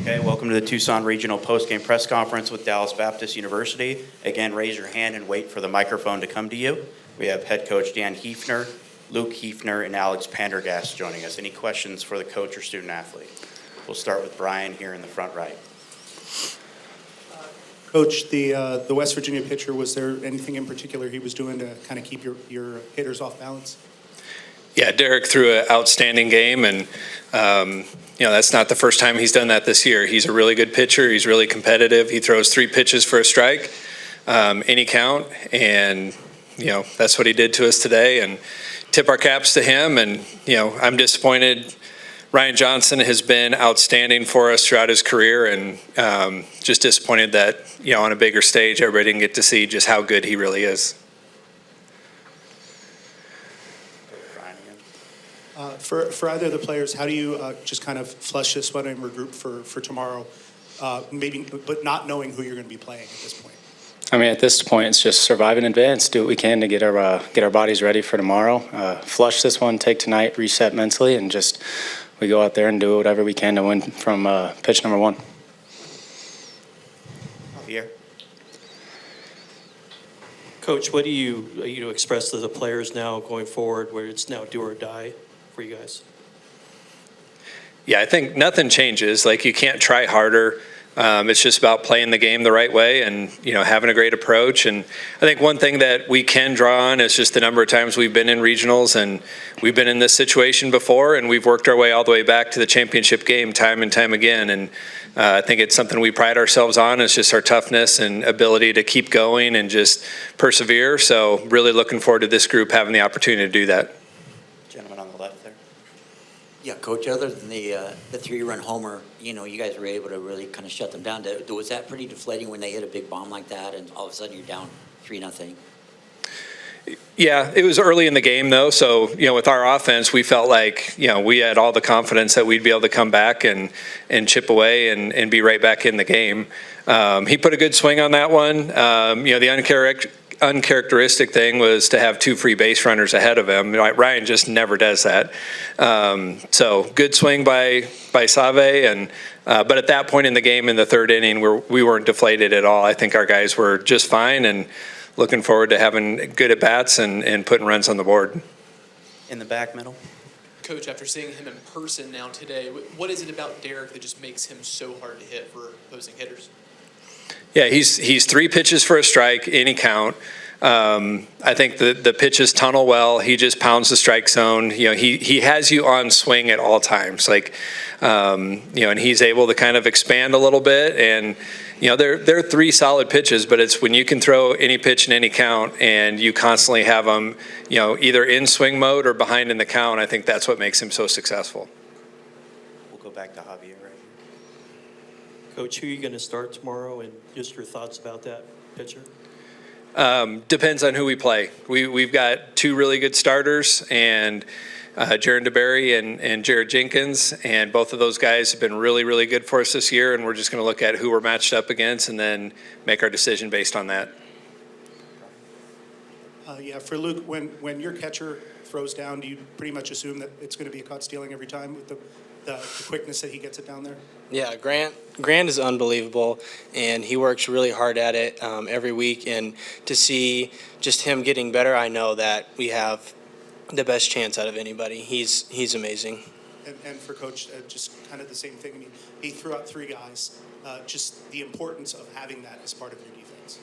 Okay, welcome to the Tucson Regional Postgame Press Conference with Dallas Baptist University. Again, raise your hand and wait for the microphone to come to you. We have head coach Dan Heefner, Luke Heefner, and Alex Pendergast joining us. Any questions for the coach or student athlete? We'll start with Brian here in the front right. Coach, the West Virginia pitcher, was there anything in particular he was doing to kind of keep your hitters off balance? Yeah, Derek threw an outstanding game, and that's not the first time he's done that this year. He's a really good pitcher. He's really competitive. He throws 3 pitches for a strike, any count, and that's what he did to us today. And tip our caps to him. And I'm disappointed. Ryan Johnson has been outstanding for us throughout his career, and just disappointed that on a bigger stage everybody didn't get to see just how good he really is. For either of the players, how do you just kind of flush this one and regroup for tomorrow, maybe, but not knowing who you're going to be playing at this point? I mean, at this point, it's just survive in advance, do what we can to get our bodies ready for tomorrow. Flush this one, take tonight, reset mentally, and just we go out there and do whatever we can to win from pitch number 1. Here. Coach, what do you express to the players now going forward, where it's now do or die for you guys? Yeah, I think nothing changes. Like, you can't try harder. It's just about playing the game the right way and, having a great approach. And I think one thing that we can draw on is just the number of times we've been in regionals, and we've been in this situation before, and we've worked our way all the way back to the championship game time and time again. And I think it's something we pride ourselves on. It's just our toughness and ability to keep going and just persevere. So really looking forward to this group having the opportunity to do that. Gentleman on the left there. Yeah, Coach, other than the 3-run homer, you guys were able to really kind of shut them down. Was that pretty deflating when they hit a big bomb like that and all of a sudden you're down 3-0? Yeah, it was early in the game, though. So, with our offense, we felt like, we had all the confidence that we'd be able to come back and chip away and be right back in the game. He put a good swing on that one. The uncharacteristic thing was to have 2 free base runners ahead of him. Ryan just never does that. So good swing by Save, but at that point in the game in the 3rd inning, we weren't deflated at all. I think our guys were just fine and looking forward to having good at bats and putting runs on the board. In the back middle. Coach, after seeing him in person now today, what is it about Derek that just makes him so hard to hit for opposing hitters? Yeah, he's 3 pitches for a strike, any count. I think the pitches tunnel well. He just pounds the strike zone. He has you on swing at all times. And he's able to kind of expand a little bit. And they're 3 solid pitches, but it's when you can throw any pitch in any count and you constantly have them, either in swing mode or behind in the count. I think that's what makes him so successful. We'll go back to Javier right here. Coach, who are you going to start tomorrow, and just your thoughts about that pitcher? Depends on who we play. We've got 2 really good starters, and Jaron DeBerry and Jared Jenkins, and both of those guys have been really, really good for us this year, and we're just going to look at who we're matched up against and then make our decision based on that. For Luke, when your catcher throws down, do you pretty much assume that it's going to be a caught stealing every time with the quickness that he gets it down there? Yeah, Grant is unbelievable, and he works really hard at it every week. And to see just him getting better, I know that we have the best chance out of anybody. He's amazing. And for Coach, just kind of the same thing. I mean, he threw out 3 guys. Just the importance of having that as part of your defense.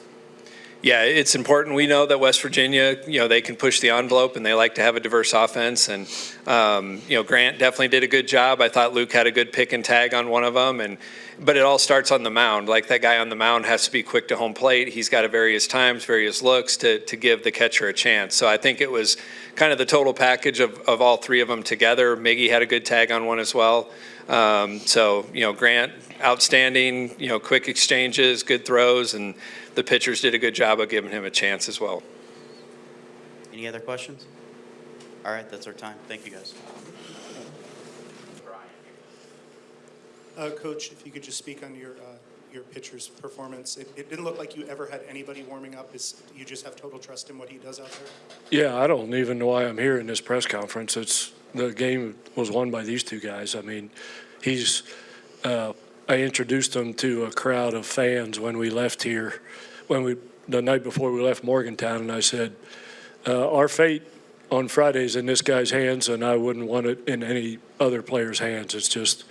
Yeah, it's important. We know that West Virginia, they can push the envelope and they like to have a diverse offense. And, Grant definitely did a good job. I thought Luke had a good pick and tag on one of them. But it all starts on the mound. Like, that guy on the mound has to be quick to home plate. He's got at various times, various looks to give the catcher a chance. So I think it was kind of the total package of all 3 of them together. Miggy had a good tag on one as well. Grant, outstanding, quick exchanges, good throws, and the pitchers did a good job of giving him a chance as well. Any other questions? All right, that's our time. Thank you, guys. Coach, if you could just speak on your pitcher's performance. It didn't look like you ever had anybody warming up. You just have total trust in what he does out there? Yeah, I don't even know why I'm here in this press conference. The game was won by these 2 guys. I mean, he's I introduced them to a crowd of fans when we left here, the night before we left Morgantown, and I said, our fate on Friday's in this guy's hands, and I wouldn't want it in any other player's hands. It's just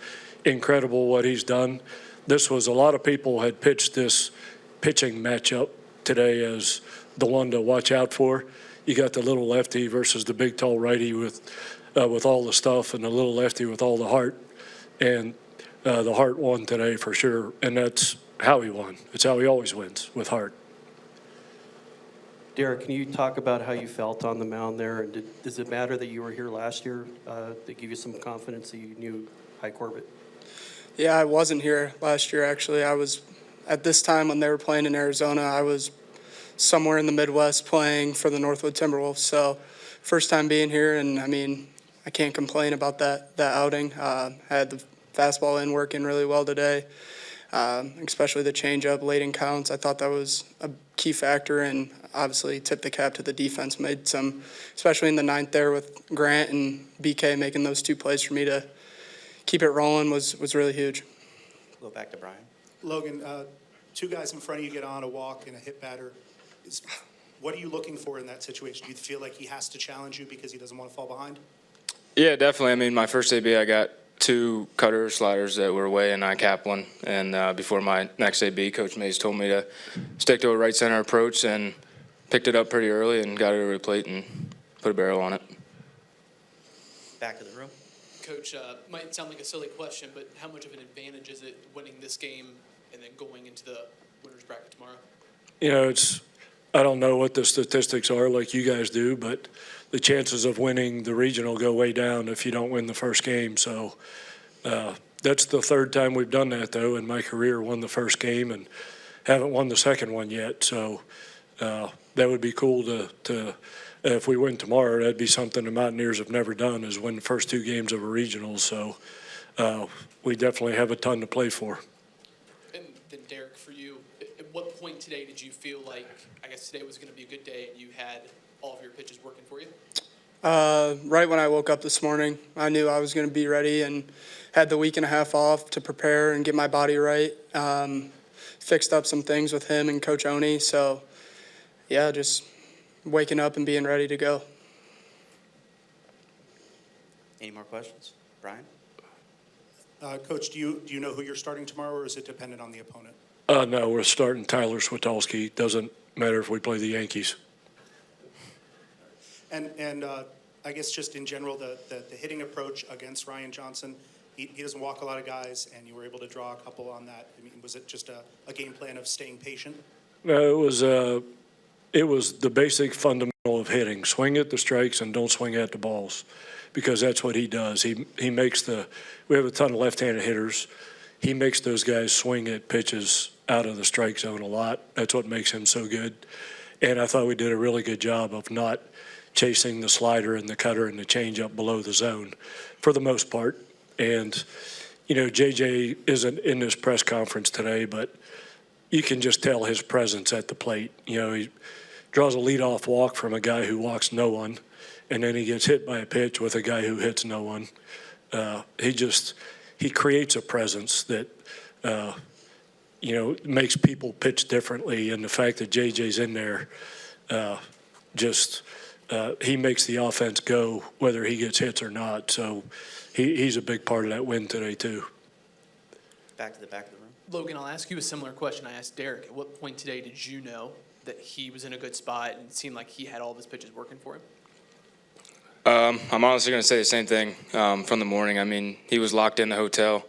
incredible what he's done. This was a lot of people had pitched this pitching matchup today as the one to watch out for. You got the little lefty versus the big tall righty with all the stuff, and the little lefty with all the heart. And the heart won today for sure, and that's how he won. It's how he always wins, with heart. Derek, can you talk about how you felt on the mound there? And does it matter that you were here last year that give you some confidence that you knew High Corbett? Yeah, I wasn't here last year, actually. I was, at this time when they were playing in Arizona, I was somewhere in the Midwest playing for the Northwood Timberwolves. So first time being here, and I mean, I can't complain about that outing. I had the fastball in working really well today, especially the changeup late in counts. I thought that was a key factor, and obviously tipped the cap to the defense. Made some, especially in the ninth there with Grant and BK making those two plays for me to keep it rolling was really huge. Go back to Brian. Logan, two guys in front of you get on a walk and a hit batter. What are you looking for in that situation? Do you feel like he has to challenge you because he doesn't want to fall behind? Yeah, definitely. I mean, my first AB, I got 2 cutter sliders that were away, and I capped one. And before my next AB, Coach Mays told me to stick to a right center approach, and picked it up pretty early and got it over the plate and put a barrel on it. Back to the room. Coach, might sound like a silly question, but how much of an advantage is it winning this game and then going into the winner's bracket tomorrow? You know, I don't know what the statistics are like you guys do, but the chances of winning the regional go way down if you don't win the first game. So that's the third time we've done that, though, in my career, won the first game and haven't won the second one yet. So that would be cool to if we win tomorrow, that'd be something the Mountaineers have never done, is win the first 2 games of a regional. So we definitely have a ton to play for. And then Derek, for you, at what point today did you feel like, I guess today was going to be a good day and you had all of your pitches working for you? Right when I woke up this morning, I knew I was going to be ready and had the week and a half off to prepare and get my body right. Fixed up some things with him and Coach Oni. So, yeah, just waking up and being ready to go. Any more questions? Brian? Coach, do you know who you're starting tomorrow, or is it dependent on the opponent? No, we're starting Tyler Switolski. Doesn't matter if we play the Yankees. And I guess just in general, the hitting approach against Ryan Johnson, he doesn't walk a lot of guys, and you were able to draw a couple on that. I mean, was it just a game plan of staying patient? No, it was the basic fundamental of hitting. Swing at the strikes and don't swing at the balls, because that's what he does. He makes we have a ton of left-handed hitters. He makes those guys swing at pitches out of the strike zone a lot. That's what makes him so good. And I thought we did a really good job of not chasing the slider and the cutter and the changeup below the zone for the most part. And, you know, JJ isn't in this press conference today, but you can just tell his presence at the plate. You know, he draws a leadoff walk from a guy who walks no one, and then he gets hit by a pitch with a guy who hits no one. He creates a presence that, you know, makes people pitch differently. And the fact that JJ's in there he makes the offense go whether he gets hits or not. So he's a big part of that win today, too. Back to the back of the room. Logan, I'll ask you a similar question I asked Derek. At what point today did you know that he was in a good spot and it seemed like he had all of his pitches working for him? I'm honestly going to say the same thing from the morning. I mean, he was locked in the hotel.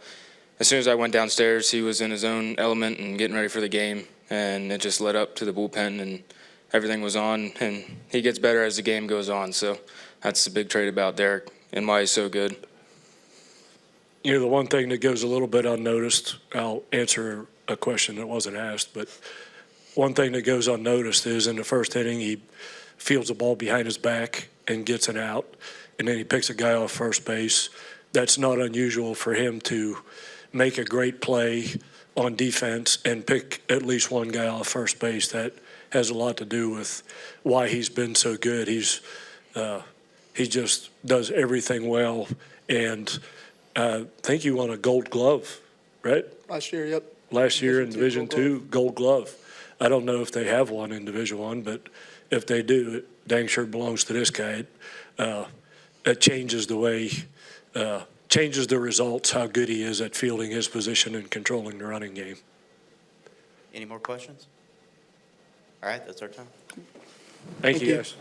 As soon as I went downstairs, he was in his own element and getting ready for the game, and it just led up to the bullpen, and everything was on, and he gets better as the game goes on. So that's the big trait about Derek and why he's so good. You know, the one thing that goes a little bit unnoticed, I'll answer a question that wasn't asked, but one thing that goes unnoticed is in the first inning, he fields a ball behind his back and gets an out, and then he picks a guy off first base. That's not unusual for him to make a great play on defense and pick at least one guy off first base. That has a lot to do with why he's been so good. He just does everything well, and I think he won a Gold Glove right? Last year, yep. Last year in Division Division II, II, Gold Glove. I don't know if they have one in Division I, but if they do, it dang sure belongs to this guy. It changes the way, changes the results, how good he is at fielding his position and controlling the running game. Any more questions? All right, that's our time. Thank you, you. guys.